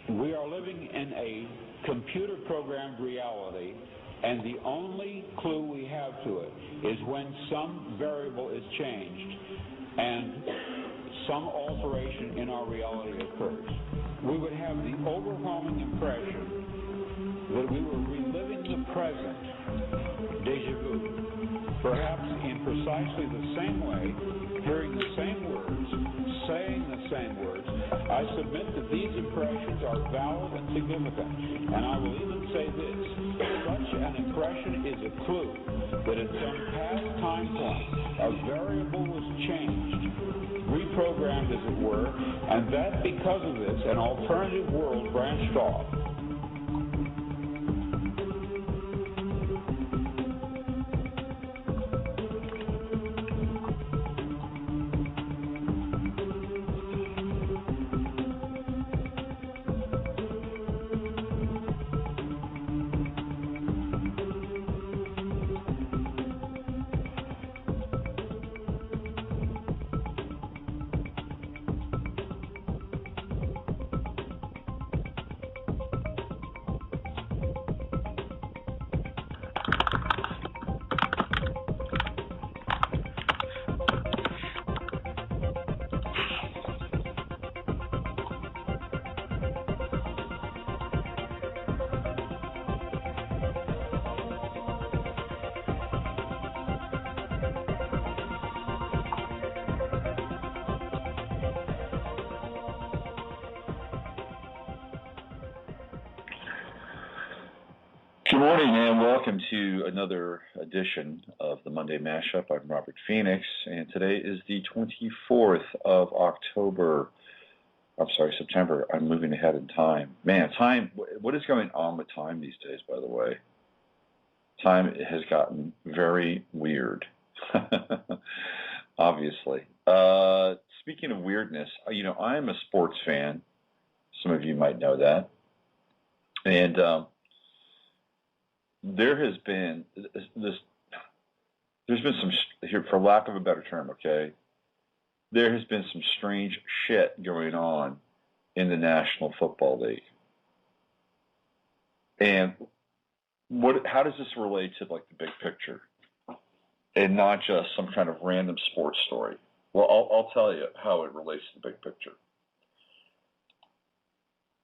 We are living in a computer-programmed reality, and the only clue we have to it is when some variable is changed and some alteration in our reality occurs. We would have the overwhelming impression that we were reliving the present, déjà vu, perhaps in precisely the same way, hearing the same words, saying the same words. I submit that these impressions are valid and significant, and I will even say this: such an impression is a clue that at some past time point a variable was changed, reprogrammed as it were, and that because of this an alternative world branched off. Good morning and welcome to another edition of the Monday Mashup. I'm Robert Phoenix, and today is the 24th of September. I'm moving ahead in time. Man, time, what is going on with time these days, by the way? Time has gotten very weird, obviously. Speaking of weirdness, I am a sports fan. Some of you might know that. And there has been there's been some, here, for lack of a better term, okay, there has been some strange shit going on in the National Football League. And how does this relate to like the big picture and not just some kind of random sports story? Well, I'll tell you how it relates to the big picture.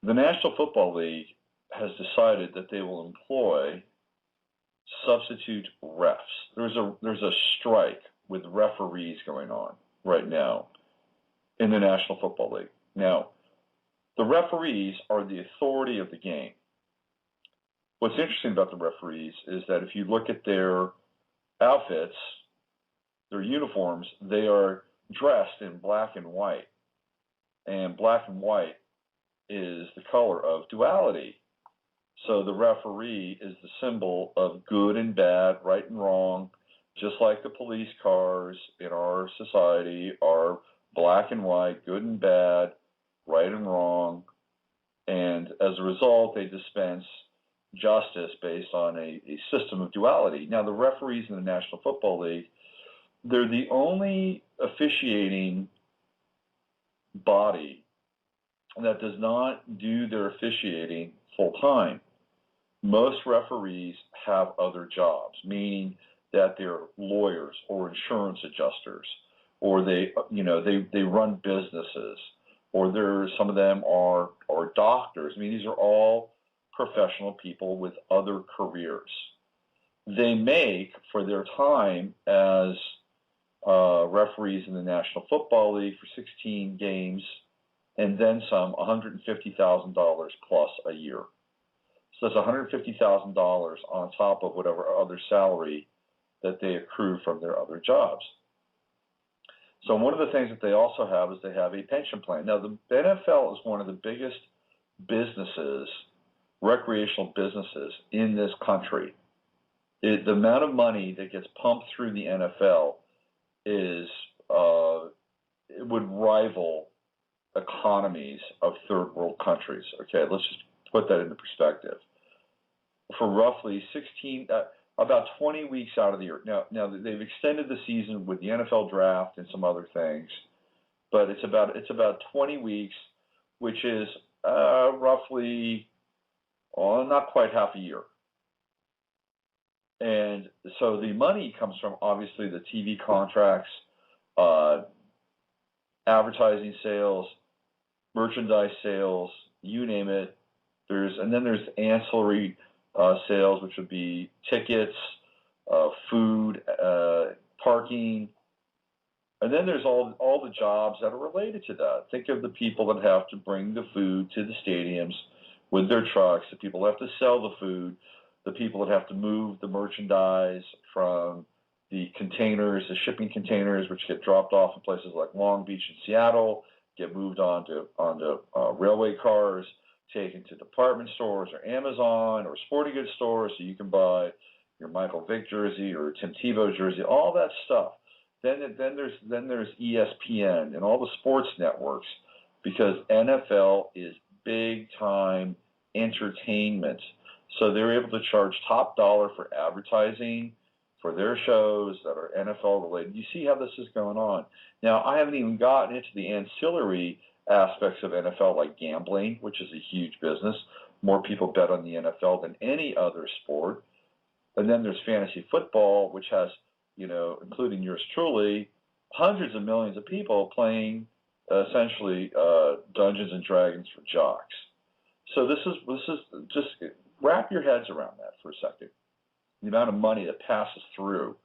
The National Football League has decided that they will employ substitute refs. There's a strike with referees going on right now in the National Football League. Now, the referees are the authority of the game. What's interesting about the referees is that if you look at their outfits, their uniforms, they are dressed in black and white. And black and white is the color of duality. So the referee is the symbol of good and bad, right and wrong, just like the police cars in our society are black and white, good and bad, right and wrong. And as a result, they dispense justice based on a system of duality. Now, the referees in the National Football League, they're the only officiating body that does not do their officiating full time. Most referees have other jobs, meaning that they're lawyers or insurance adjusters, or they run businesses, or some of them are doctors. I mean, these are all professional people with other careers. They make, for their time as referees in the National Football League for 16 games and then some, $150,000 plus a year. So that's $150,000 on top of whatever other salary that they accrue from their other jobs. So one of the things that they also have is they have a pension plan. Now, the NFL is one of the biggest businesses, recreational businesses in this country. The amount of money that gets pumped through the NFL is it would rival economies of third world countries. Okay, let's just put that into perspective. For roughly about 20 weeks out of the year. Now they've extended the season with the NFL draft and some other things, but it's about 20 weeks, which is roughly, not quite half a year. And so the money comes from obviously the TV contracts, advertising sales, merchandise sales, you name it. And then there's ancillary sales, which would be tickets, food, parking, and then there's all the jobs that are related to that. Think of the people that have to bring the food to the stadiums with their trucks, the people that have to sell the food, the people that have to move the merchandise from the containers, the shipping containers, which get dropped off in places like Long Beach and Seattle, get moved onto railway cars, taken to department stores or Amazon or sporting goods stores so you can buy your Michael Vick jersey or Tim Tebow jersey, all that stuff. Then there's ESPN and all the sports networks, because NFL is big time entertainment. So they're able to charge top dollar for advertising for their shows that are NFL related. You see how this is going on. Now, I haven't even gotten into the ancillary aspects of NFL, like gambling, which is a huge business. More people bet on the NFL than any other sport. And then there's fantasy football, which has, including yours truly, hundreds of millions of people playing essentially Dungeons and Dragons for jocks. So this is just wrap your heads around that for a second. The amount of money that passes through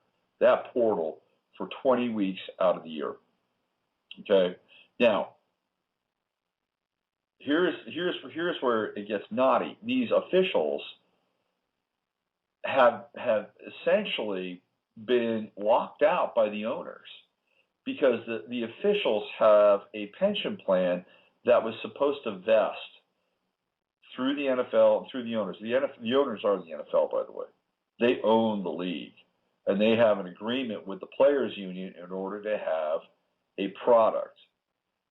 that portal for 20 weeks out of the year. Okay. Now, here's where it gets naughty. These officials have essentially been locked out by the owners, because the officials have a pension plan that was supposed to vest through the NFL and through the owners. The owners are the NFL, by the way. They own the league, and they have an agreement with the players' union in order to have a product.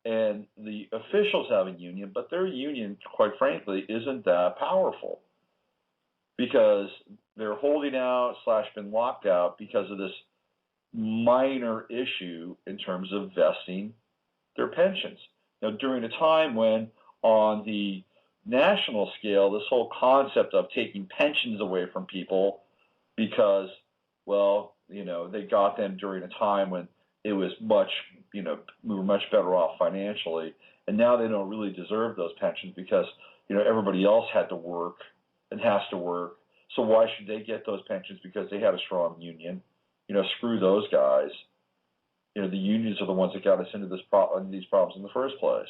And the officials have a union, but their union, quite frankly, isn't that powerful, because they're holding out / been locked out because of this minor issue in terms of vesting their pensions. Now, during a time when on the national scale, this whole concept of taking pensions away from people because, they got them during a time when it was we were much better off financially, and now they don't really deserve those pensions because, everybody else had to work and has to work. So why should they get those pensions? Because they had a strong union. Screw those guys. The unions are the ones that got us into these problems in the first place.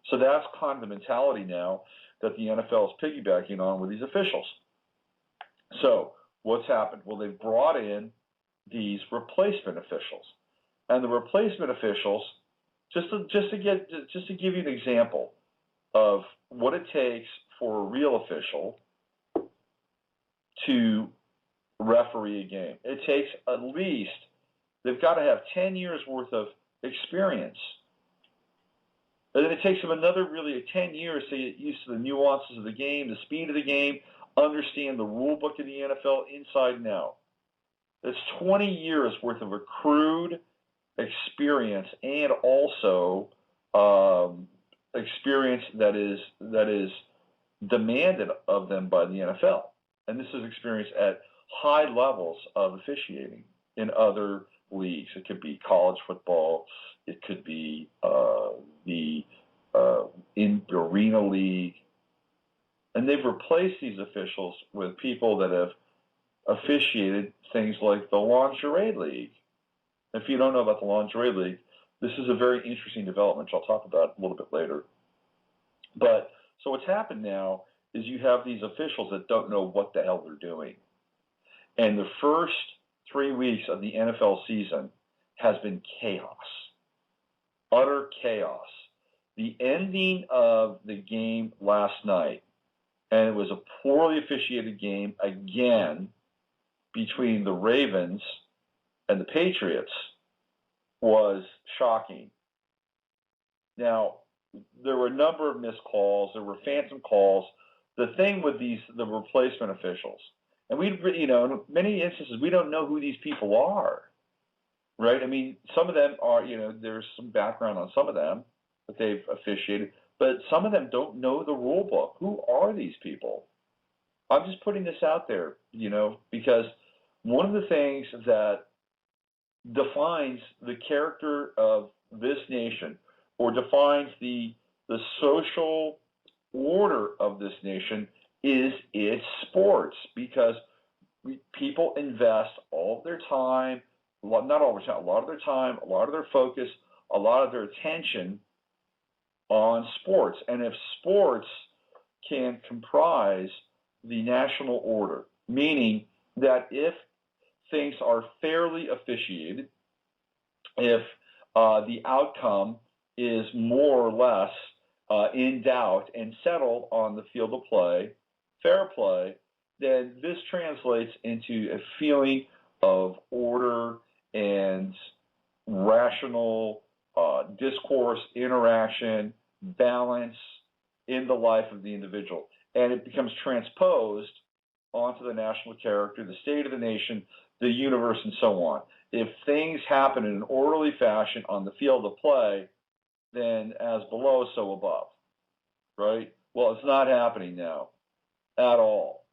So that's kind of the mentality now that the NFL is piggybacking on with these officials. So what's happened? Well, they've brought in these replacement officials, and the replacement officials, just to give you an example of what it takes for a real official to referee a game. It takes at least, they've got to have 10 years worth of experience. And then it takes them another 10 years to get used to the nuances of the game, the speed of the game, understand the rule book of the NFL inside and out. It's 20 years worth of accrued experience, and also experience that is demanded of them by the NFL. And this is experience at high levels of officiating in other leagues. It could be college football. It could be the arena league. And they've replaced these officials with people that have officiated things like the lingerie league. If you don't know about the lingerie league, this is a very interesting development, which I'll talk about a little bit later. But so what's happened now is you have these officials that don't know what the hell they're doing. And the first 3 weeks of the NFL season has been chaos, utter chaos. The ending of the game last night, and it was a poorly officiated game again between the Ravens and the Patriots, was shocking. Now, there were a number of missed calls. There were phantom calls. The thing with the replacement officials, and in many instances, we don't know who these people are, right? I mean, some of them are, there's some background on some of them that they've officiated, but some of them don't know the rule book. Who are these people? I'm just putting this out there, because one of the things that defines the character of this nation, or defines the social order of this nation, is its sports, because people invest all of their time, not all the time, a lot of their time, a lot of their focus, a lot of their attention on sports. And if sports can comprise the national order, meaning that if things are fairly officiated, if the outcome is more or less in doubt and settled on the field of play, fair play, then this translates into a feeling of order and rational discourse, interaction, balance in the life of the individual. And it becomes transposed onto the national character, the state of the nation, the universe, and so on. If things happen in an orderly fashion on the field of play, then as below, so above, right? Well, it's not happening now at all.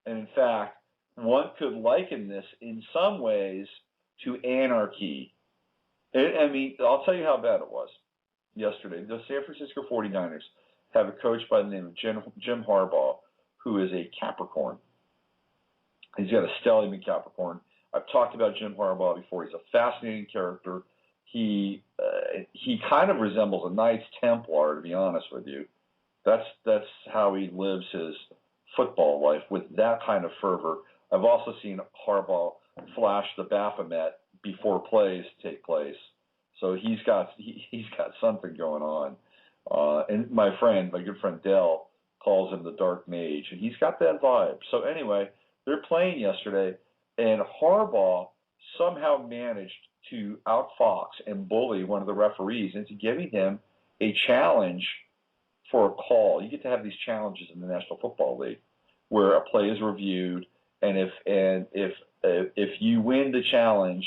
And in fact, one could liken this in some ways to anarchy. I mean, I'll tell you how bad it was yesterday. The San Francisco 49ers have a coach by the name of Jim Harbaugh, who is a Capricorn. He's got a stellium in Capricorn. I've talked about Jim Harbaugh before. He's a fascinating character. He kind of resembles a Knights Templar, to be honest with you. That's how he lives his football life, with that kind of fervor. I've also seen Harbaugh flash the Baphomet before plays take place. So he's got something going on. And my good friend Dell, calls him the Dark Mage, and he's got that vibe. So anyway, they're playing yesterday, and Harbaugh somehow managed to outfox and bully one of the referees into giving him a challenge for a call. You get to have these challenges in the National Football League, where a play is reviewed, and if you win the challenge,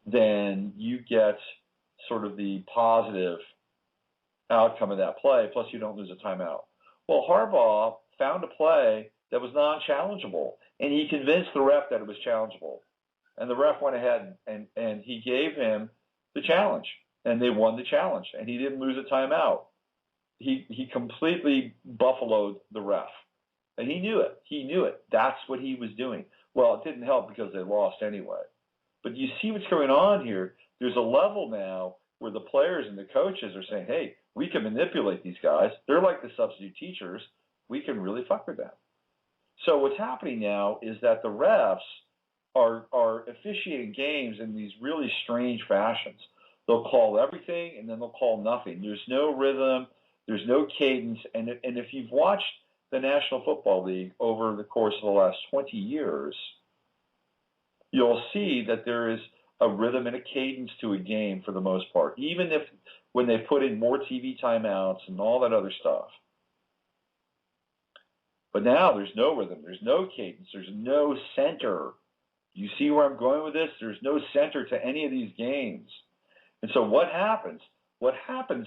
then you get sort of the positive outcome of that play, plus you don't lose a timeout. Well, Harbaugh found a play that was non-challengeable, and he convinced the ref that it was challengeable. And the ref went ahead and he gave him the challenge, and they won the challenge, and he didn't lose a timeout. He completely buffaloed the ref, and he knew it. He knew it. That's what he was doing. Well, it didn't help because they lost anyway. But you see what's going on here. There's a level now where the players and the coaches are saying, hey, we can manipulate these guys. They're like the substitute teachers. We can really fuck with them. So what's happening now is that the refs are officiating games in these really strange fashions. They'll call everything, and then they'll call nothing. There's no rhythm. There's no cadence. And if you've watched the National Football League over the course of the last 20 years, you'll see that there is a rhythm and a cadence to a game for the most part, even if when they put in more TV timeouts and all that other stuff. But now there's no rhythm. There's no cadence. There's no center. You see where I'm going with this? There's no center to any of these games. And so what happens? What happens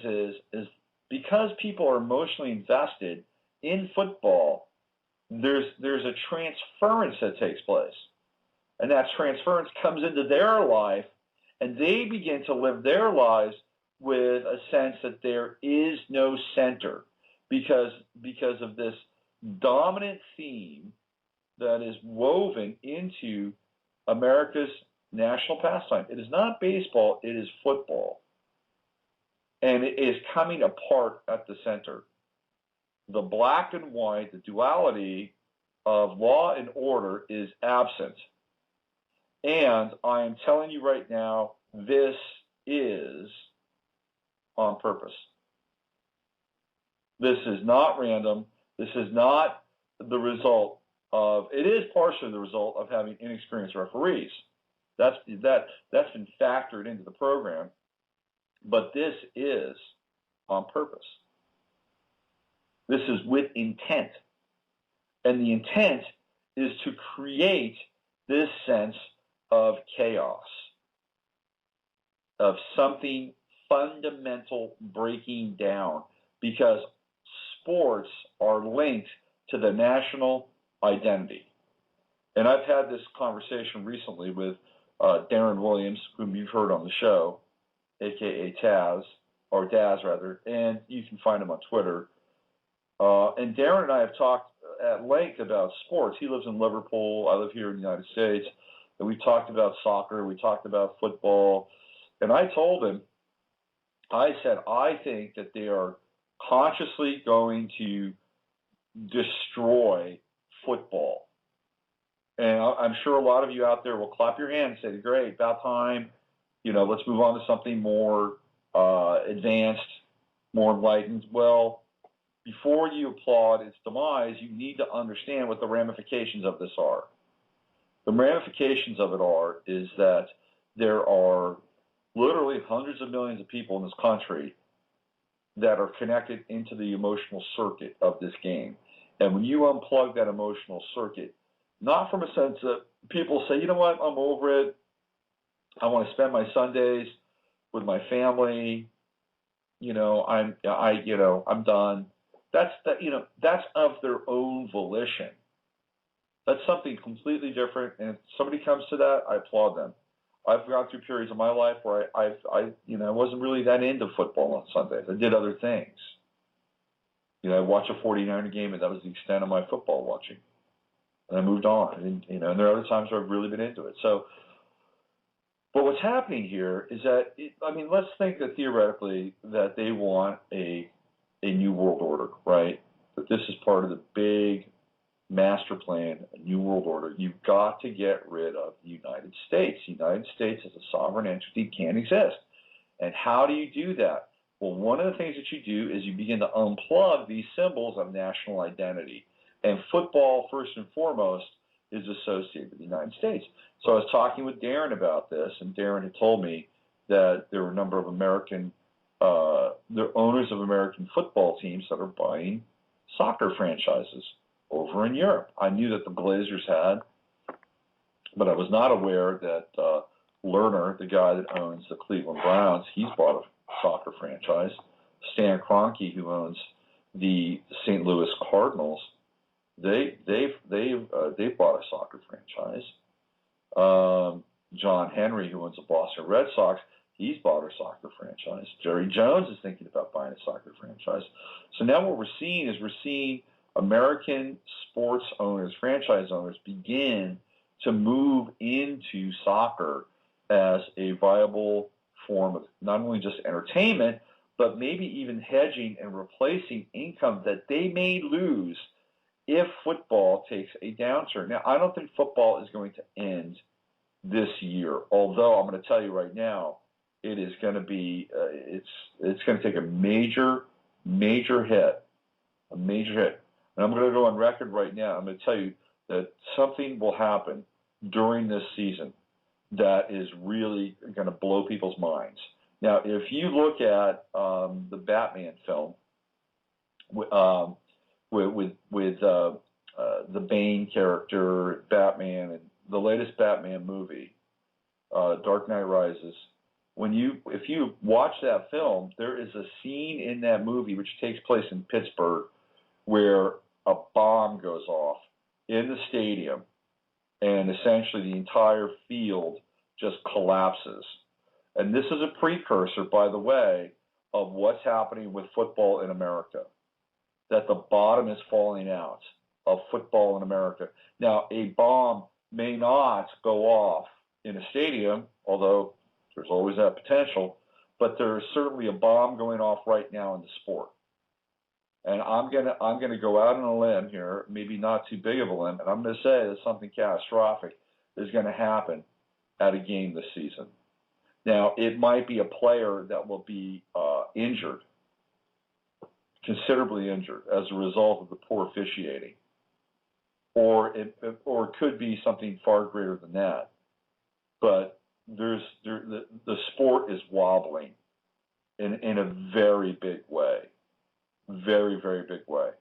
is because people are emotionally invested in football, there's a transference that takes place. And that transference comes into their life, and they begin to live their lives with a sense that there is no center because of this dominant theme that is woven into America's national pastime. It is not baseball, it is football. And it is coming apart at the center. The black and white, the duality of law and order is absent. And I am telling you right now, this is on purpose. This is not random. This is not the result of, it is partially the result of having inexperienced referees. That's been factored into the program. But this is on purpose. This is with intent. And the intent is to create this sense of chaos, of something fundamental breaking down, because sports are linked to the national identity. And I've had this conversation recently with Darren Williams, whom you've heard on the show, a.k.a. Taz, or Daz rather, and you can find him on Twitter. And Darren and I have talked at length about sports. He lives in Liverpool. I live here in the United States. And we talked about soccer. We talked about football. And I told him, I said, I think that they are consciously going to destroy football. And I'm sure a lot of you out there will clap your hands and say, great, about time. Let's move on to something more advanced, more enlightened. Well, before you applaud its demise, you need to understand what the ramifications of this are. The ramifications of it is that there are literally hundreds of millions of people in this country that are connected into the emotional circuit of this game. And when you unplug that emotional circuit, not from a sense that people say, you know what, I'm over it. I want to spend my Sundays with my family. I'm done. That's of their own volition. That's something completely different. And if somebody comes to that, I applaud them. I've gone through periods of my life where I wasn't really that into football on Sundays. I did other things. I watched a 49er game, and that was the extent of my football watching. And I moved on. And there are other times where I've really been into it. So, but what's happening here is that, let's think that theoretically that they want a new world order, right? That this is part of the big master plan, a new world order. You've got to get rid of the United States. The United States as a sovereign entity can't exist. And how do you do that? Well, one of the things that you do is you begin to unplug these symbols of national identity. And football, first and foremost, is associated with the United States. So I was talking with Darren about this, and Darren had told me that there were a number of the owners of American football teams that are buying soccer franchises over in Europe. I knew that the Blazers had, but I was not aware that Lerner, the guy that owns the Cleveland Browns, he's bought a soccer franchise. Stan Kroenke, who owns the St. Louis Cardinals, they've bought a soccer franchise. John Henry, who owns the Boston Red Sox, he's bought a soccer franchise. Jerry Jones is thinking about buying a soccer franchise. So now what we're seeing American sports owners, franchise owners, begin to move into soccer as a viable form of not only just entertainment, but maybe even hedging and replacing income that they may lose if football takes a downturn. Now, I don't think football is going to end this year, although I'm going to tell you right now, it is going to be, it's going to take a major hit. And I'm going to go on record right now. I'm going to tell you that something will happen during this season that is really going to blow people's minds. Now, if you look at the Batman film with the Bane character, Batman, and the latest Batman movie, Dark Knight Rises, if you watch that film, there is a scene in that movie which takes place in Pittsburgh where a bomb goes off in the stadium and essentially the entire field just collapses. And this is a precursor, by the way, of what's happening with football in America, that the bottom is falling out of football in America. Now, a bomb may not go off in a stadium, although there's always that potential, but there is certainly a bomb going off right now in the sport. And I'm gonna go out on a limb here, maybe not too big of a limb, and I'm going to say that something catastrophic is going to happen at a game this season. Now, it might be a player that will be injured, considerably injured, as a result of the poor officiating, or it could be something far greater than that. But the sport is wobbling in a very big way. Very, very big way.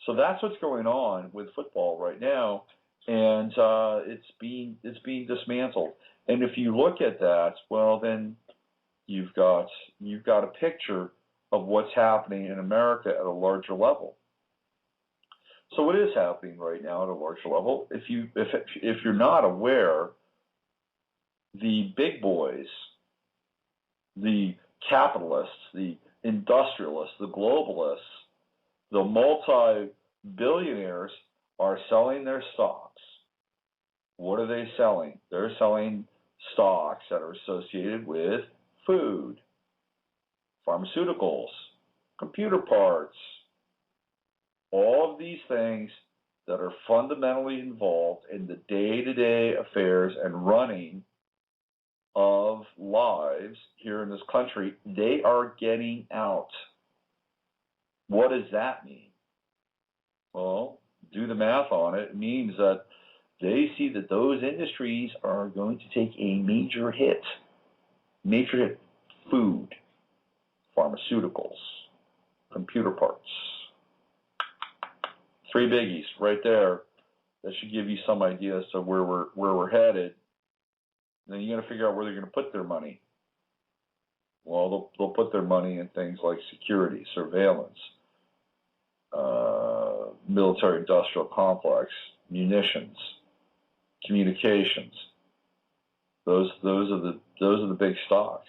So that's what's going on with football right now, and it's being dismantled. And if you look at that, well, then you've got a picture of what's happening in America at a larger level. So what is happening right now at a larger level? If you're not aware, the big boys, the capitalists, the industrialists, the globalists, the multi-billionaires are selling their stocks. What are they selling? They're selling stocks that are associated with food, pharmaceuticals, computer parts, all of these things that are fundamentally involved in the day-to-day affairs and running of lives here in this country. They are getting out. What does that mean? Well, do the math on it. It means that they see that those industries are going to take a major hit. Major hit. Food, pharmaceuticals, computer parts. 3 biggies right there. That should give you some idea as to where we're headed. Then you got to figure out where they're going to put their money. Well, they'll put their money in things like security, surveillance, military-industrial complex, munitions, communications. Those are the big stocks.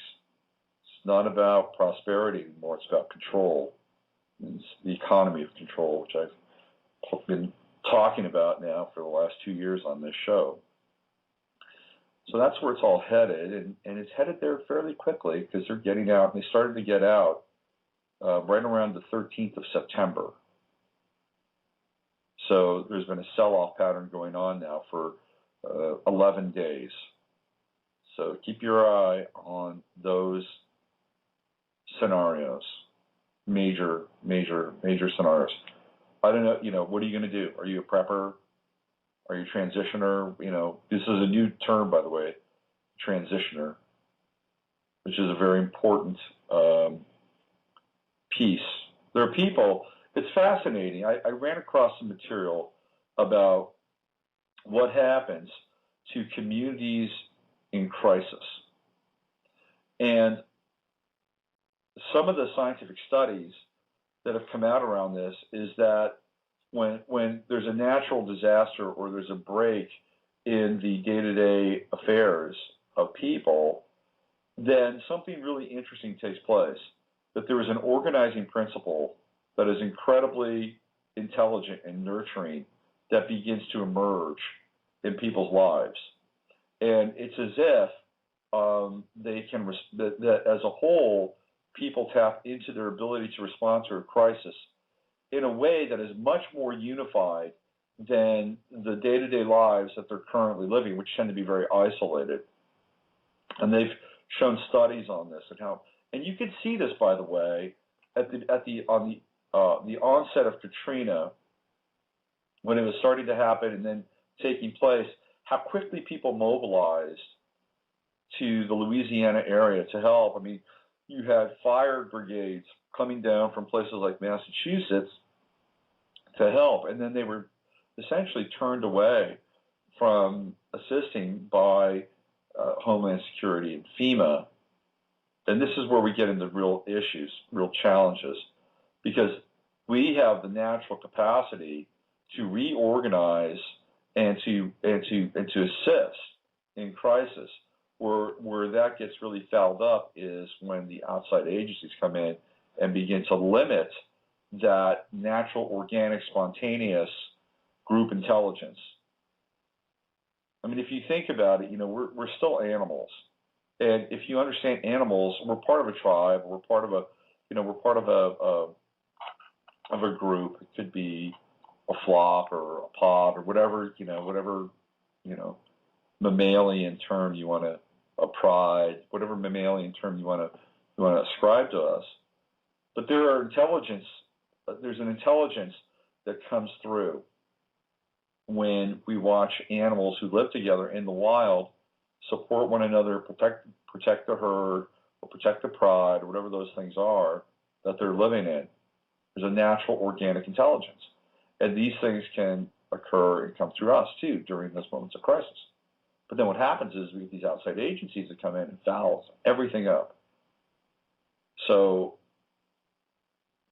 It's not about prosperity anymore. It's about control. It's the economy of control, which I've been talking about now for the last 2 years on this show. So that's where it's all headed, and it's headed there fairly quickly because they're getting out, and they started to get out right around the 13th of September. So there's been a sell-off pattern going on now for 11 days. So keep your eye on those scenarios, major scenarios. I don't know, what are you going to do? Are you a prepper? Are you a transitioner? This is a new term, by the way, transitioner, which is a very important piece. There are people, it's fascinating. I ran across some material about what happens to communities in crisis. And some of the scientific studies that have come out around this is that when there's a natural disaster or there's a break in the day-to-day affairs of people, then something really interesting takes place, that there is an organizing principle that is incredibly intelligent and nurturing that begins to emerge in people's lives. And it's as if that as a whole, people tap into their ability to respond to a crisis in a way that is much more unified than the day-to-day lives that they're currently living, which tend to be very isolated. And they've shown studies on this and you could see this, by the way, on the onset of Katrina, when it was starting to happen and then taking place, how quickly people mobilized to the Louisiana area to help. I mean, you had fire brigades coming down from places like Massachusetts to help, and then they were essentially turned away from assisting by Homeland Security and FEMA. And this is where we get into real issues, real challenges, because we have the natural capacity to reorganize and to assist in crisis. Where that gets really fouled up is when the outside agencies come in and begin to limit that natural, organic, spontaneous group intelligence. I mean, if you think about it, we're still animals, and if you understand animals, we're part of a tribe. We're part of a group. It could be a flock or a pod or whatever mammalian term you want to, a pride, whatever mammalian term you want to ascribe to us. But there's an intelligence that comes through when we watch animals who live together in the wild support one another, protect the herd, or protect the pride, or whatever those things are that they're living in. There's a natural organic intelligence. And these things can occur and come through us, too, during those moments of crisis. But then what happens is we get these outside agencies that come in and foul everything up. So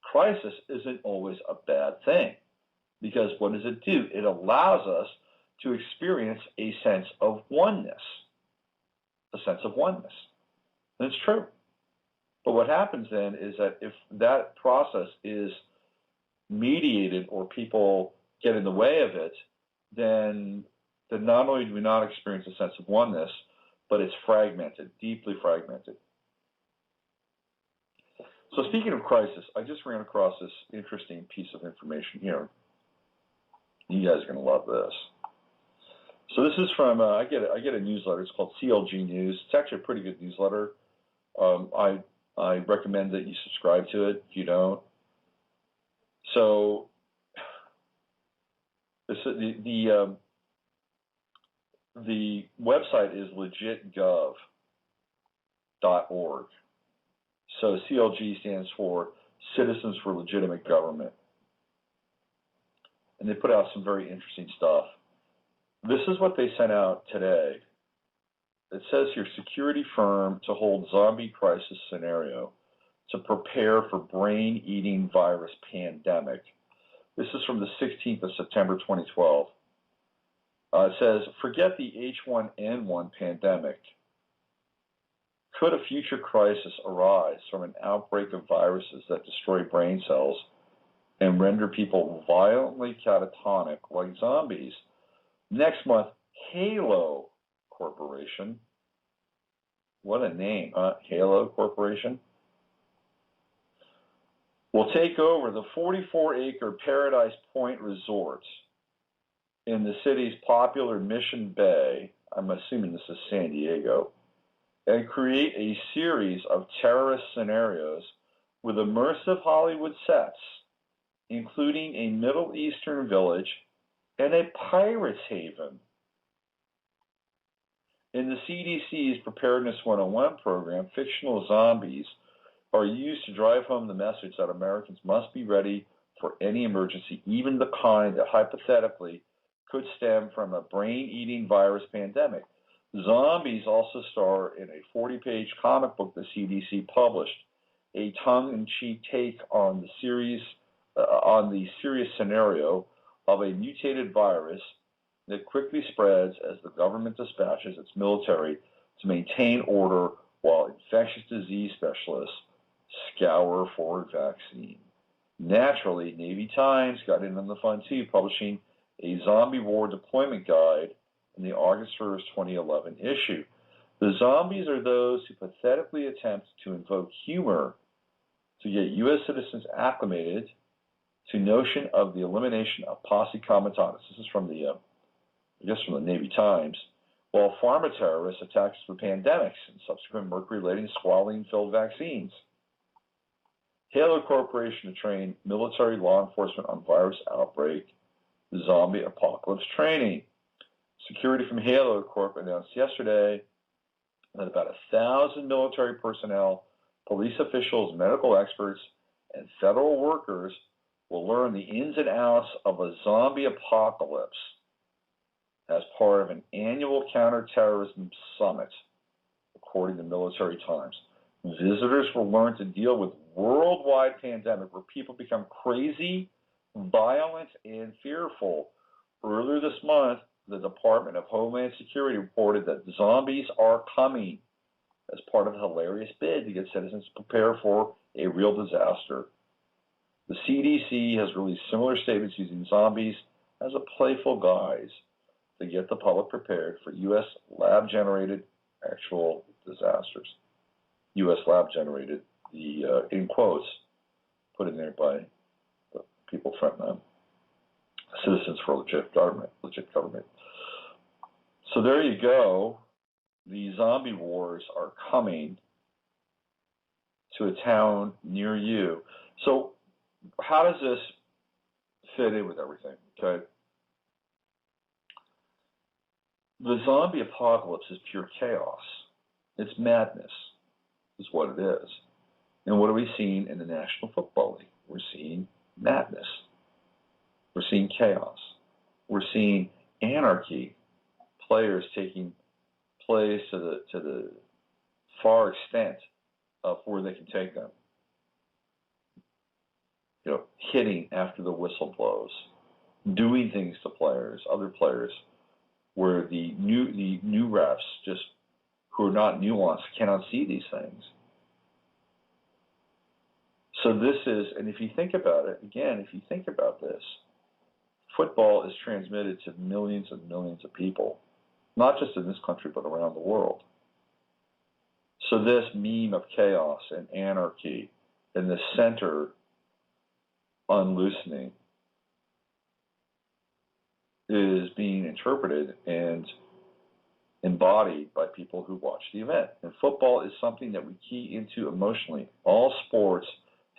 crisis isn't always a bad thing. Because what does it do? It allows us to experience a sense of oneness. A sense of oneness. And it's true. But what happens then is that if that process is mediated or people get in the way of it, then not only do we not experience a sense of oneness, but it's fragmented, deeply fragmented. So speaking of crisis, I just ran across this interesting piece of information here. You guys are going to love this. So this is from, I get a newsletter. It's called CLG News. It's actually a pretty good newsletter. I recommend that you subscribe to it if you don't. So this, the website is legitgov.org. So CLG stands for Citizens for Legitimate Government. And they put out some very interesting stuff. This is what they sent out today. It says here, security firm to hold zombie crisis scenario to prepare for brain-eating virus pandemic. This is from the 16th of September, 2012. It says, forget the H1N1 pandemic. Could a future crisis arise from an outbreak of viruses that destroy brain cells and render people violently catatonic like zombies? Next month, Halo Corporation, what a name, huh? Halo Corporation, will take over the 44-acre Paradise Point Resort in the city's popular Mission Bay, I'm assuming this is San Diego, and create a series of terrorist scenarios with immersive Hollywood sets, including a Middle Eastern village and a pirate's haven. In the CDC's Preparedness 101 program, fictional zombies are used to drive home the message that Americans must be ready for any emergency, even the kind that hypothetically could stem from a brain-eating virus pandemic. Zombies also star in a 40-page comic book the CDC published, a tongue-in-cheek take on the serious scenario of a mutated virus that quickly spreads as the government dispatches its military to maintain order while infectious disease specialists scour for a vaccine. Naturally, Navy Times got in on the fun too, publishing a zombie war deployment guide in the August 1st, 2011 issue. The zombies are those who pathetically attempt to invoke humor to get U.S. citizens acclimated to notion of the elimination of posse comitatus. This is from the, from the Navy Times. While pharma terrorists attack us with pandemics and subsequent mercury-laden squalene-filled vaccines. Halo Corporation to train military law enforcement on virus outbreak, zombie apocalypse training. Security from Halo Corp announced yesterday that about 1,000 military personnel, police officials, medical experts, and federal workers will learn the ins and outs of a zombie apocalypse as part of an annual counterterrorism summit, according to Military Times. Visitors will learn to deal with worldwide pandemic where people become crazy, violent, and fearful. Earlier this month, the Department of Homeland Security reported that zombies are coming as part of a hilarious bid to get citizens to prepare for a real disaster. The CDC has released similar statements using zombies as a playful guise to get the public prepared for U.S. lab-generated actual disasters. U.S. lab-generated, the in quotes, put in there by the people from Citizens for Legit Government. So there you go. The zombie wars are coming to a town near you. So how does this fit in with everything? Okay. The zombie apocalypse is pure chaos. It's madness, is what it is. And what are we seeing in the National Football League? We're seeing madness. We're seeing chaos. We're seeing anarchy. Players taking plays to the far extent of where they can take them. Hitting after the whistle blows. doing things to players, other players, where the new refs just who are not nuanced cannot see these things. So this is, and if you think about it, again, if you think about this, football is transmitted to millions and millions of people, not just in this country, but around the world. So this meme of chaos and anarchy and the center unloosening is being interpreted and embodied by people who watch the event. And football is something that we key into emotionally. All sports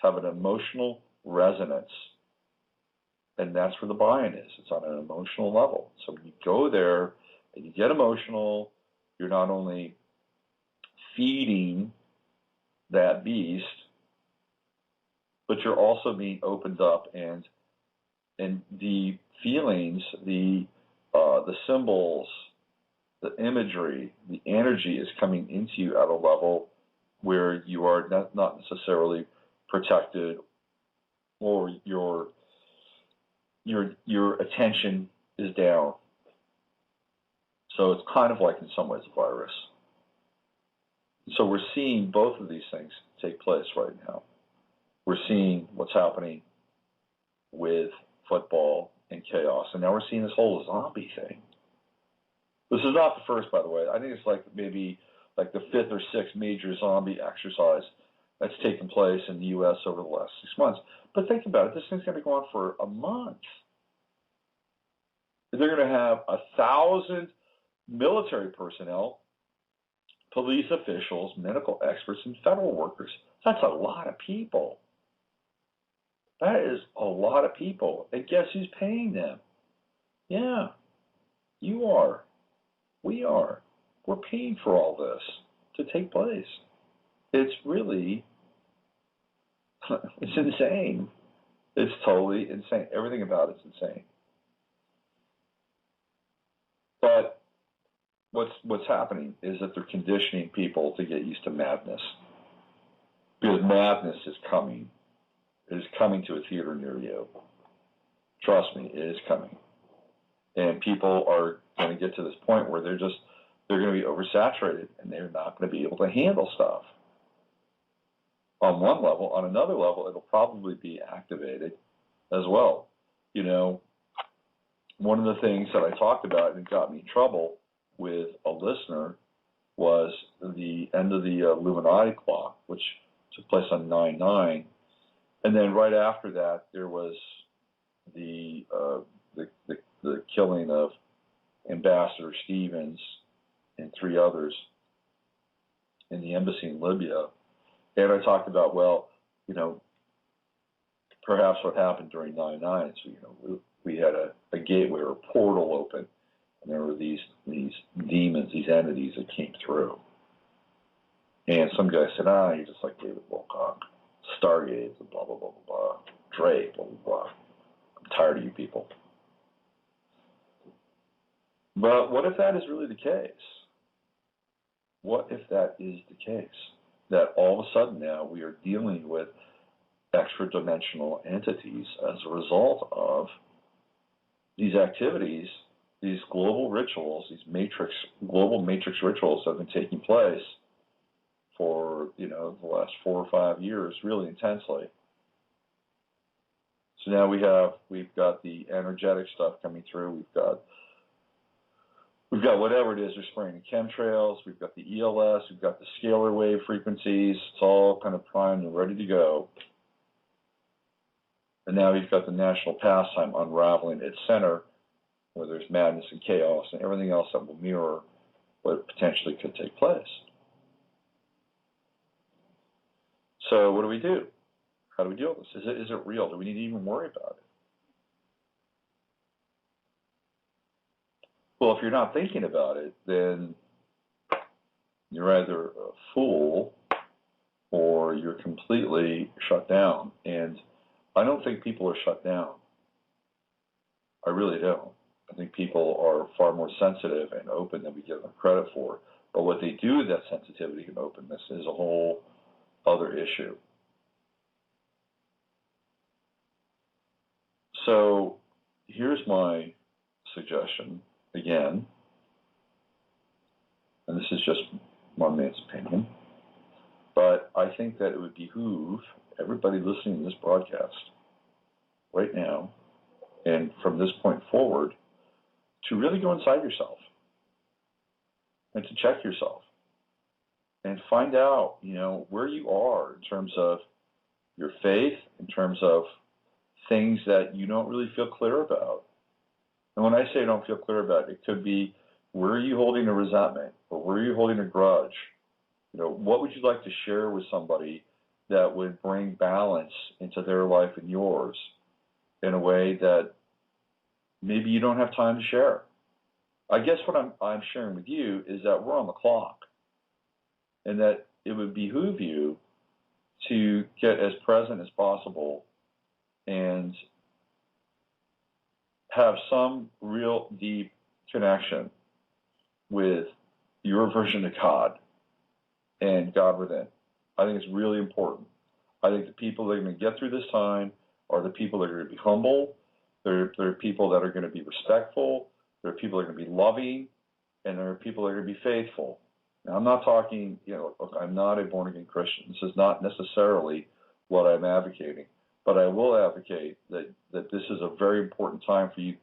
have an emotional resonance, and that's where the buy-in is. It's on an emotional level. So when you go there and you get emotional, you're not only feeding that beast, but you're also being opened up, and the feelings, the symbols, the imagery, the energy is coming into you at a level where you are not necessarily protected, or your attention is down. So it's kind of like, in some ways, a virus. So we're seeing both of these things take place right now. We're seeing what's happening with football and chaos, and now we're seeing this whole zombie thing. This is not the first, by the way. I think it's like maybe like the fifth or sixth major zombie exercise that's taken place in the U.S. over the last 6 months. But think about it. This thing's going to go on for a month. They're going to have 1,000 military personnel, police officials, medical experts, and federal workers. That's a lot of people. That is a lot of people. And guess who's paying them? Yeah, you are. We are. We're paying for all this to take place. It's really, it's insane. It's totally insane. Everything about it's insane. But what's happening is that they're conditioning people to get used to madness. Because madness is coming. It is coming to a theater near you. Trust me, it is coming. And people are going to get to this point where they're going to be oversaturated, and they're not going to be able to handle stuff. On one level. On another level, it'll probably be activated as well. You know, one of the things that I talked about and got me in trouble with a listener was the end of the Illuminati clock, which took place on 9/9. And then right after that, there was the killing of Ambassador Stevens and 3 others in the embassy in Libya. And I talked about, well, you know, perhaps what happened during 9/9 is, you know, we had a gateway or a portal open, and there were these demons, these entities that came through. And some guy said, you're just like David Wilcock, Stargate, blah, blah, blah, blah, blah, Dre, blah, blah, blah. I'm tired of you people. But what if that is really the case? What if that is the case? That all of a sudden now we are dealing with extra-dimensional entities as a result of these activities, these global rituals, these global matrix rituals that have been taking place for, you know, the last 4 or 5 years, really intensely. So now we've got the energetic stuff coming through. We've got whatever it is they're spraying in chemtrails. We've got the ELS. We've got the scalar wave frequencies. It's all kind of primed and ready to go. And now we've got the national pastime unraveling its center, where there's madness and chaos and everything else that will mirror what potentially could take place. So what do we do? How do we deal with this? Is it real? Do we need to even worry about it? Well, if you're not thinking about it, then you're either a fool or you're completely shut down. And I don't think people are shut down. I really don't. I think people are far more sensitive and open than we give them credit for. But what they do with that sensitivity and openness is a whole other issue. So here's my suggestion again, and this is just one man's opinion, but I think that it would behoove everybody listening to this broadcast right now and from this point forward to really go inside yourself and to check yourself and find out, where you are in terms of your faith, in terms of things that you don't really feel clear about. And when I say don't feel clear about it could be, where are you holding a resentment, or where are you holding a grudge? What would you like to share with somebody that would bring balance into their life and yours in a way that maybe you don't have time to share? I guess what I'm sharing with you is that we're on the clock, and that it would behoove you to get as present as possible and have some real deep connection with your version of God and God within. I think it's really important. I think the people that are going to get through this time are the people that are going to be humble. They're people that are going to be respectful. There are people that are going to be loving, and there are people that are going to be faithful. Now, I'm not talking, look, I'm not a born-again Christian. This is not necessarily what I'm advocating, but I will advocate that this is a very important time for you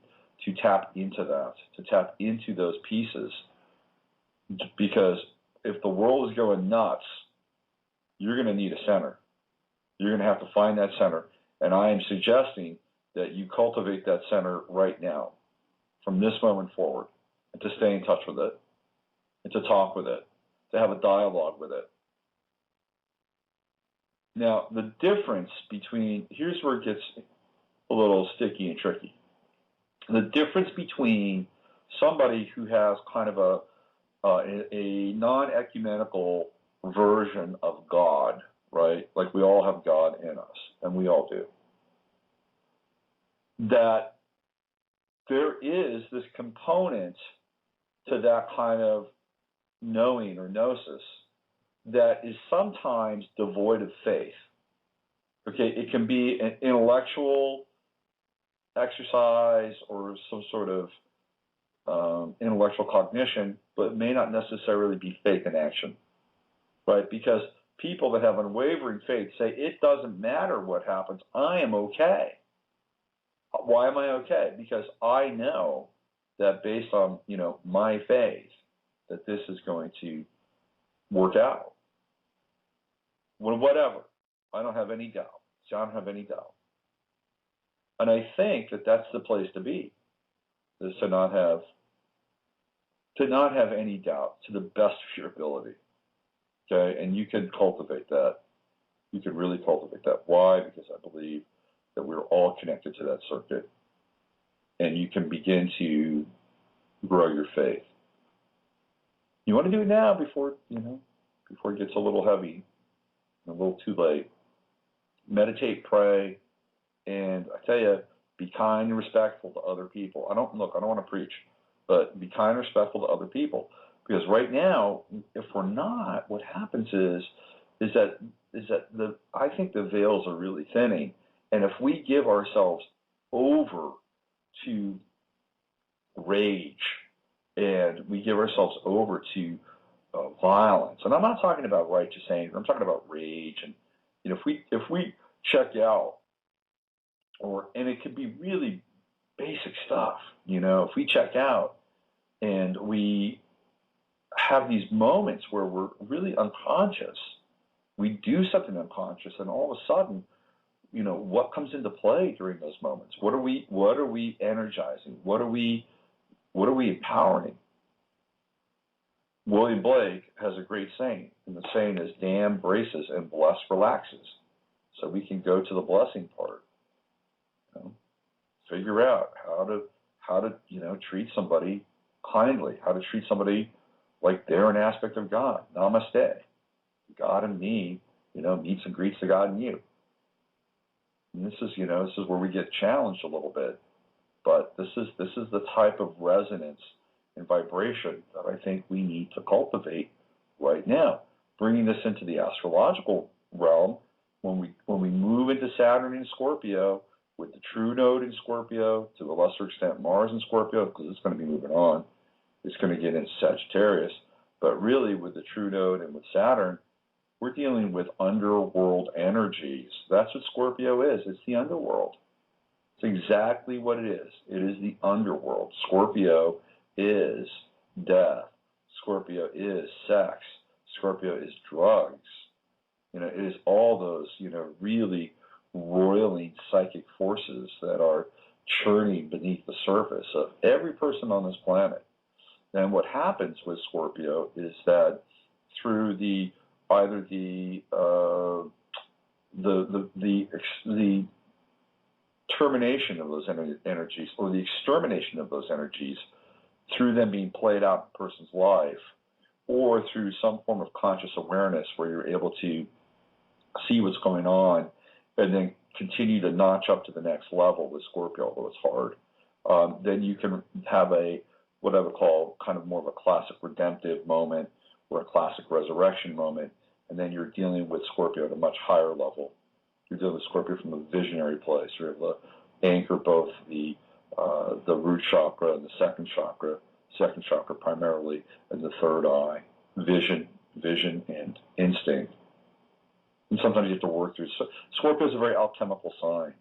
to tap into that, to tap into those pieces, because if the world is going nuts, you're going to need a center. You're going to have to find that center, and I am suggesting that you cultivate that center right now, from this moment forward, and to stay in touch with it, and to talk with it, to have a dialogue with it. Now, the difference between, here's where it gets a little sticky and tricky. The difference between somebody who has kind of a non-ecumenical version of God, right? Like we all have God in us, and we all do. That there is this component to that kind of knowing or gnosis that is sometimes devoid of faith. Okay, it can be an intellectual exercise or some sort of intellectual cognition, but it may not necessarily be faith in action, right? Because people that have unwavering faith say, it doesn't matter what happens, I am okay. Why am I okay? Because I know that based on, my faith, that this is going to work out. Well, whatever. I don't have any doubt. See, I don't have any doubt. And I think that that's the place to be, is to not have any doubt to the best of your ability. Okay? And you can cultivate that. You can really cultivate that. Why? Because I believe that we're all connected to that circuit. And you can begin to grow your faith. You want to do it now before it gets a little heavy, a little too late. Meditate, pray, and I tell you, be kind and respectful to other people. I don't want to preach, but be kind and respectful to other people. Because right now, if we're not, what happens is that I think the veils are really thinning. And if we give ourselves over to rage, and we give ourselves over to violence, and I'm not talking about righteous anger, I'm talking about rage. And if we check out, and it could be really basic stuff, if we check out and we have these moments where we're really unconscious, we do something unconscious, and all of a sudden, what comes into play during those moments? What are we energizing? What are we empowering? William Blake has a great saying, and the saying is, damn braces and bless relaxes. So we can go to the blessing part. Figure out how to treat somebody kindly, how to treat somebody like they're an aspect of God. Namaste. God and me, meets and greets the God in you. And this is where we get challenged a little bit. But this is the type of resonance and vibration that I think we need to cultivate right now. Bringing this into the astrological realm, when we move into Saturn and Scorpio, with the true node in Scorpio, to a lesser extent Mars in Scorpio, because it's going to be moving on. It's going to get into Sagittarius. But really, with the true node and with Saturn, we're dealing with underworld energies. That's what Scorpio is. It's the underworld. It's exactly what it is. It is the underworld. Scorpio is death. Scorpio is sex. Scorpio is drugs. It is all those, really roiling psychic forces that are churning beneath the surface of every person on this planet. And what happens with Scorpio is that through either the termination of those energies or the extermination of those energies through them being played out in a person's life, or through some form of conscious awareness where you're able to see what's going on and then continue to notch up to the next level with Scorpio, although it's hard, then you can have what I would call kind of more of a classic redemptive moment or a classic resurrection moment, and then you're dealing with Scorpio at a much higher level. You're dealing with Scorpio from a visionary place. You're able to anchor both the root chakra and the second chakra primarily, and the third eye, vision and instinct. And sometimes you have to work through. So Scorpio is a very alchemical sign.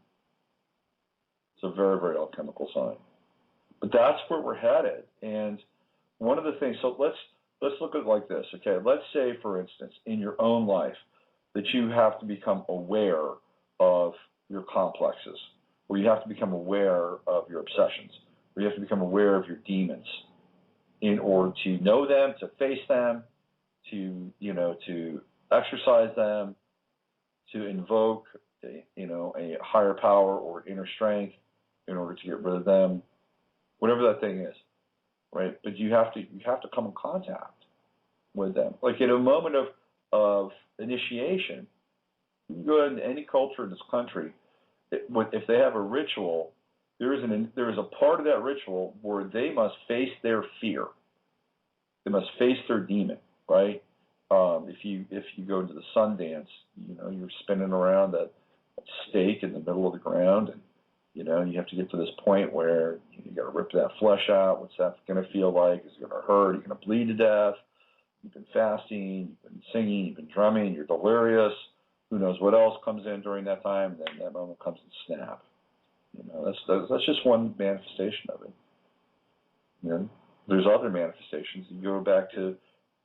It's a very, very alchemical sign. But that's where we're headed. And one of the things, so let's look at it like this, okay? Let's say, for instance, in your own life, that you have to become aware of your complexes, or you have to become aware of your obsessions, or you have to become aware of your demons in order to know them, to face them, to exercise them, to invoke a higher power or inner strength in order to get rid of them, whatever that thing is, right? But you have to come in contact with them. Like in a moment of initiation, you can go into any culture in this country, if they have a ritual, there is a part of that ritual where they must face their fear. They must face their demon, right? If you go to the sun dance, you're spinning around that stake in the middle of the ground, and you have to get to this point where you got to rip that flesh out. What's that going to feel like? Is it going to hurt? Are you going to bleed to death? You've been fasting, you've been singing, you've been drumming, you're delirious. Who knows what else comes in during that time? And then that moment comes and snap. That's just one manifestation of it. There's other manifestations. You go back to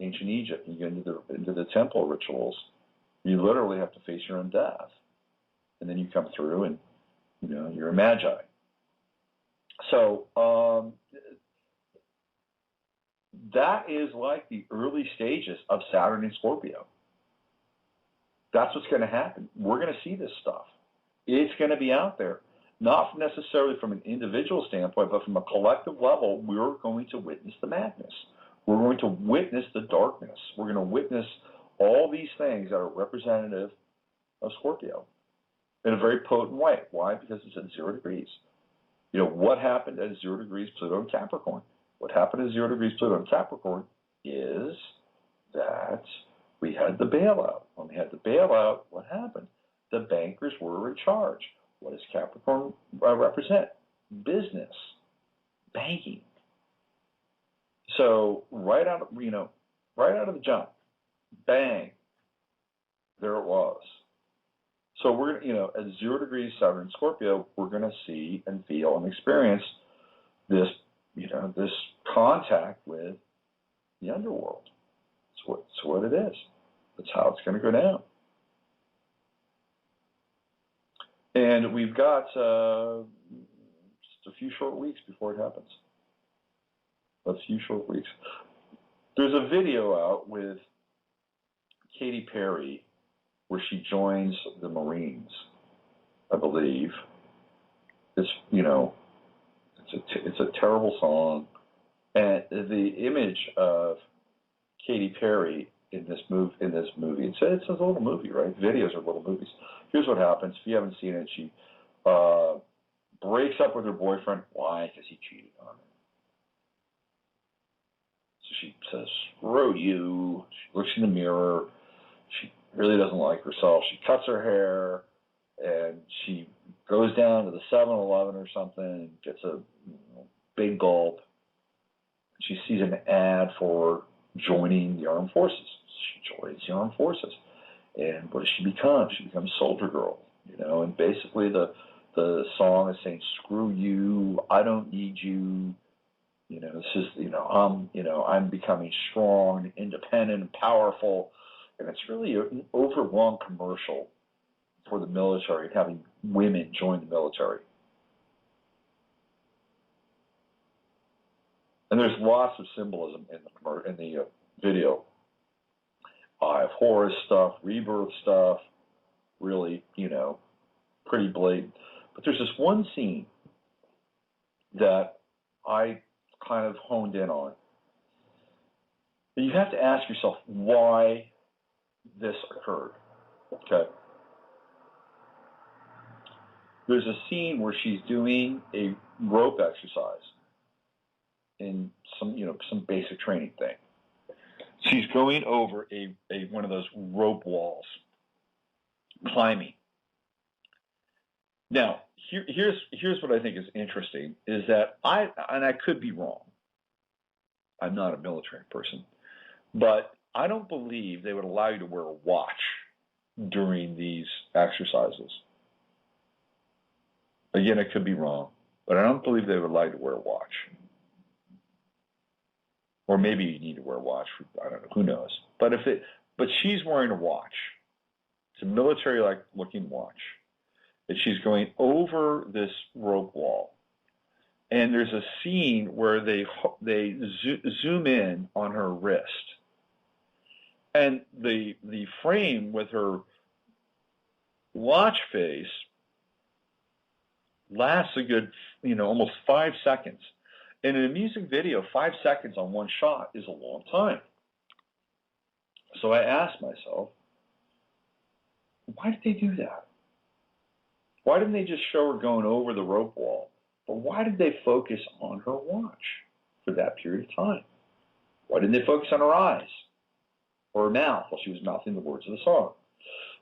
ancient Egypt, and you get into the temple rituals. You literally have to face your own death, and then you come through, and you're a magi. So that is like the early stages of Saturn in Scorpio. That's what's going to happen. We're going to see this stuff. It's going to be out there. Not necessarily from an individual standpoint, but from a collective level, we're going to witness the madness. We're going to witness the darkness. We're going to witness all these things that are representative of Scorpio in a very potent way. Why? Because it's at 0 degrees. What happened at 0 degrees Pluto in Capricorn? What happened at 0 degrees Pluto in Capricorn is that we had the bailout. When we had the bailout, what happened? The bankers were in charge. What does Capricorn represent? Business, banking. So right out of the jump, bang, there it was. So we're at 0 degrees Saturn Scorpio, we're going to see and feel and experience this this contact with the underworld. It's what it is. That's how it's going to go down. And we've got just a few short weeks before it happens. A few short weeks. There's a video out with Katy Perry where she joins the Marines, I believe. It's it's a terrible song, and the image of Katy Perry in this movie. It's a little movie, right? Videos are little movies. Here's what happens. If you haven't seen it, she breaks up with her boyfriend. Why? Because he cheated on her. So she says, "Screw you." She looks in the mirror. She really doesn't like herself. She cuts her hair. and she goes down to the 7-Eleven or something and gets a big gulp. She sees an ad for joining the armed forces. She joins the armed forces. And what does she become? She becomes Soldier Girl, and basically the song is saying, screw you, I don't need you, this is, I'm becoming strong, independent, and powerful. And it's really an overlong commercial for the military and having women join the military. And there's lots of symbolism in the video. Eye of Horus stuff, rebirth stuff, really, pretty blatant. But there's this one scene that I kind of honed in on. And you have to ask yourself why this occurred, okay? There's a scene where she's doing a rope exercise in some basic training thing. She's going over one of those rope walls, climbing. Now, here's what I think is interesting, is that I could be wrong. I'm not a military person, but I don't believe they would allow you to wear a watch during these exercises. Again, I could be wrong, but I don't believe they would allow you to wear a watch. Or maybe you need to wear a watch. I don't know. Who knows? But she's wearing a watch. It's a military-like looking watch. And she's going over this rope wall. And there's a scene where they zoom in on her wrist. And the frame with her watch face lasts a good, almost 5 seconds. And in a music video, 5 seconds on one shot is a long time. So I asked myself, why did they do that? Why didn't they just show her going over the rope wall? But why did they focus on her watch for that period of time? Why didn't they focus on her eyes or her mouth while she was mouthing the words of the song?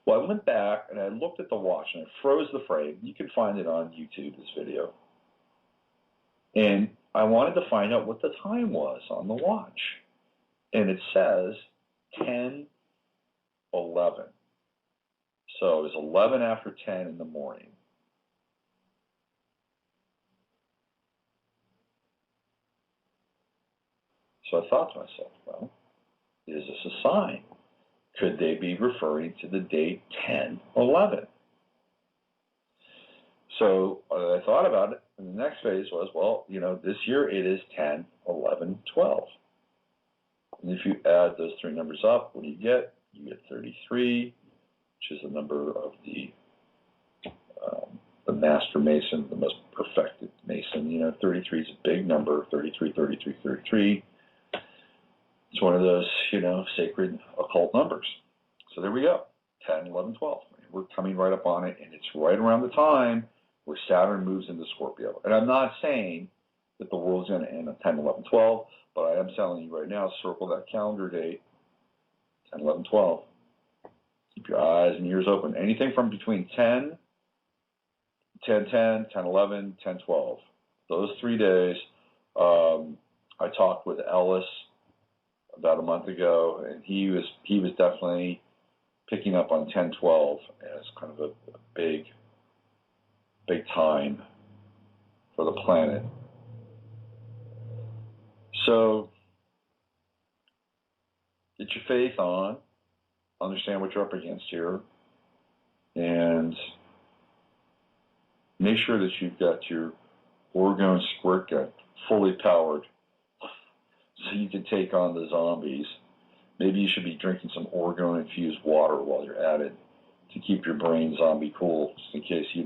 Well, I went back and I looked at the watch and I froze the frame. You can find it on YouTube, this video. And I wanted to find out what the time was on the watch. And it says 10:11. So it was 11 after 10 in the morning. So I thought to myself, well, is this a sign? Could they be referring to the date 10:11? So I thought about it, and the next phase was, well, this year it is 10/11/12. And if you add those three numbers up, what do you get? You get 33, which is the number of the master mason, the most perfected mason. 33 is a big number, 33, 33, 33. It's one of those, sacred occult numbers. So there we go, 10/11/12. We're coming right up on it, and it's right around the time where Saturn moves into Scorpio. And I'm not saying that the world's going to end on 10/11/12, but I am telling you right now, circle that calendar date, 10/11/12. Keep your eyes and ears open. Anything from between 10, 10/10, 10/11, 10/12. Those 3 days, I talked with Ellis about a month ago, and he was definitely picking up on 10/12 as kind of a big time for the planet. So get your faith on, understand what you're up against here, and make sure that you've got your orgone squirt gun fully powered so you can take on the zombies. Maybe you should be drinking some orgone-infused water while you're at it to keep your brain zombie cool, just in case you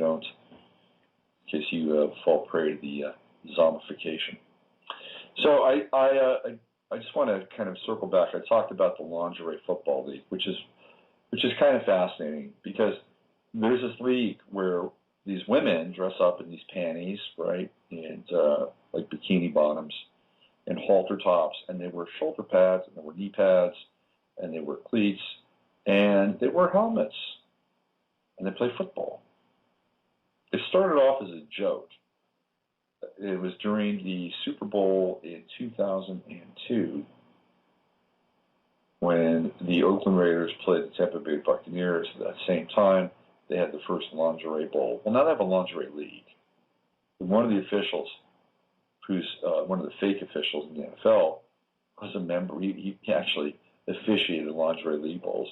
fall prey to the zombification. So I just want to kind of circle back. I talked about the lingerie football league, which is kind of fascinating, because there's this league where these women dress up in these panties, right, and like bikini bottoms and halter tops, and they wear shoulder pads, and they wear knee pads, and they wear cleats, and they wear helmets, and they play football. It started off as a joke. It was during the Super Bowl in 2002 when the Oakland Raiders played the Tampa Bay Buccaneers. At that same time, they had the first lingerie bowl. Well, now they have a lingerie league. And one of the officials, who's one of the fake officials in the NFL, was a member. He actually officiated lingerie league bowls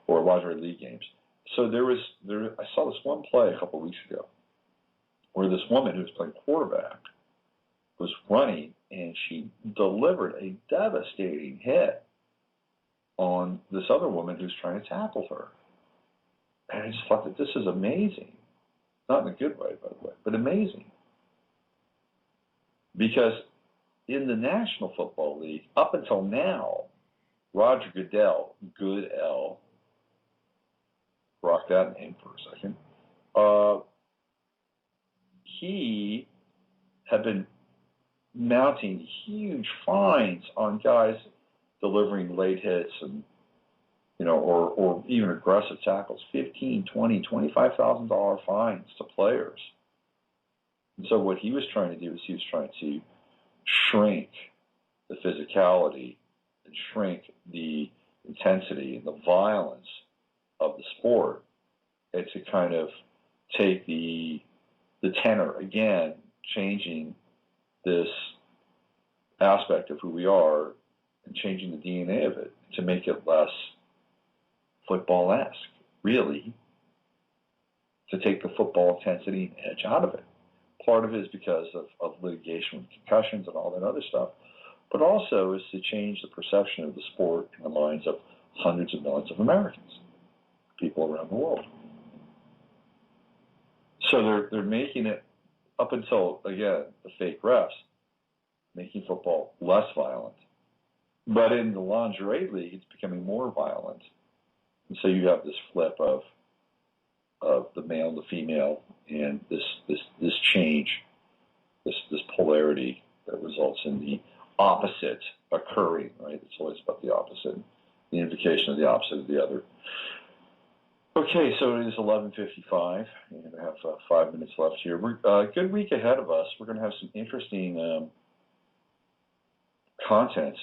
or lingerie league games. So I saw this one play a couple of weeks ago where this woman who was playing quarterback was running, and she delivered a devastating hit on this other woman who's trying to tackle her. And I just thought that this is amazing. Not in a good way, by the way, but amazing. Because in the National Football League, up until now, Roger Goodell, rock that name for a second, he had been mounting huge fines on guys delivering late hits and, or even aggressive tackles, $15,000, $20,000, $25,000 fines to players. And so what he was trying to do is he was trying to shrink the physicality and shrink the intensity and the violence of the sport, and to kind of take the tenor, again, changing this aspect of who we are and changing the DNA of it to make it less football-esque, really, to take the football intensity and edge out of it. Part of it is because of litigation with concussions and all that other stuff, but also is to change the perception of the sport in the minds of hundreds of millions of Americans, people around the world. So they're making it, up until, again, the fake refs, making football less violent. But in the lingerie league, it's becoming more violent. And so you have this flip of the male and the female, and this change, this polarity that results in the opposite occurring, right? It's always about the opposite, the invocation of the opposite of the other. Okay, so it is 11:55, and I have 5 minutes left here. We're a good week ahead of us. We're going to have some interesting content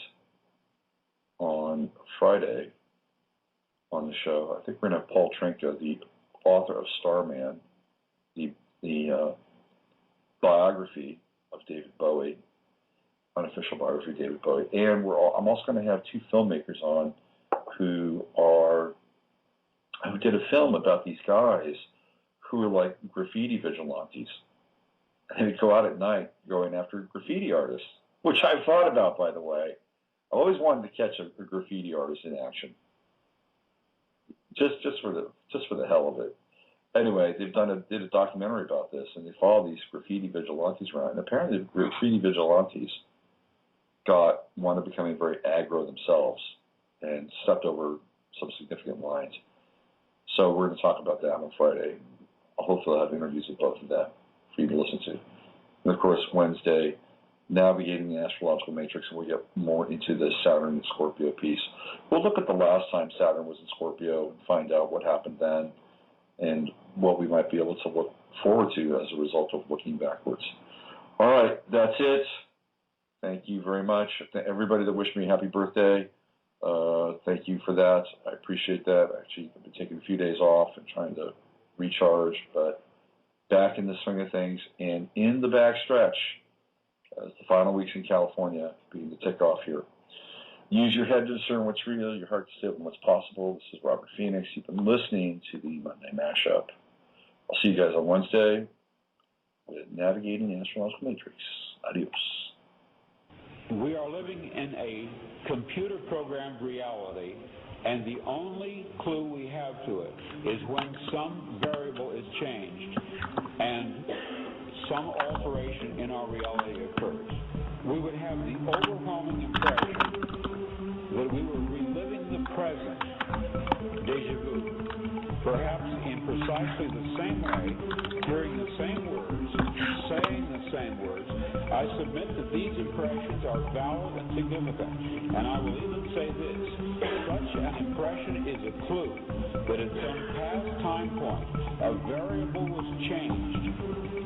on Friday on the show. I think we're going to have Paul Trinka, the author of Starman, the biography of David Bowie, unofficial biography of David Bowie, and I'm also going to have two filmmakers on who did a film about these guys who are like graffiti vigilantes. And they go out at night going after graffiti artists, which I've thought about, by the way. I always wanted to catch a graffiti artist in action, just for the hell of it. Anyway, they did a documentary about this, and they follow these graffiti vigilantes around. And apparently, the graffiti vigilantes wound up becoming very aggro themselves and stepped over some significant lines. So we're going to talk about that on Friday. I'll hopefully have interviews with both of them for you to listen to. And of course, Wednesday, navigating the astrological matrix, and we'll get more into the Saturn and Scorpio piece. We'll look at the last time Saturn was in Scorpio and find out what happened then and what we might be able to look forward to as a result of looking backwards. All right, that's it. Thank you very much. Everybody that wished me a happy birthday, thank you for that. I appreciate that. Actually, I've been taking a few days off and trying to recharge, but back in the swing of things and in the back stretch as the final weeks in California being the tick-off here. Use your head to discern what's real, your heart to stay open what's possible. This is Robert Phoenix. You've been listening to the Monday Mashup. I'll see you guys on Wednesday with Navigating the Astrological Matrix. Adios. We are living in a computer-programmed reality, and the only clue we have to it is when some variable is changed and some alteration in our reality occurs. We would have the overwhelming impression that we were reliving the present, déjà vu, perhaps in precisely the same way, hearing the same words, saying the same words, I submit that these impressions are valid and significant, and I will even say this. Such an impression is a clue that at some past time point, a variable was changed,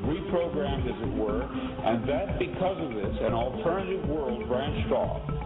reprogrammed as it were, and that because of this, an alternative world branched off.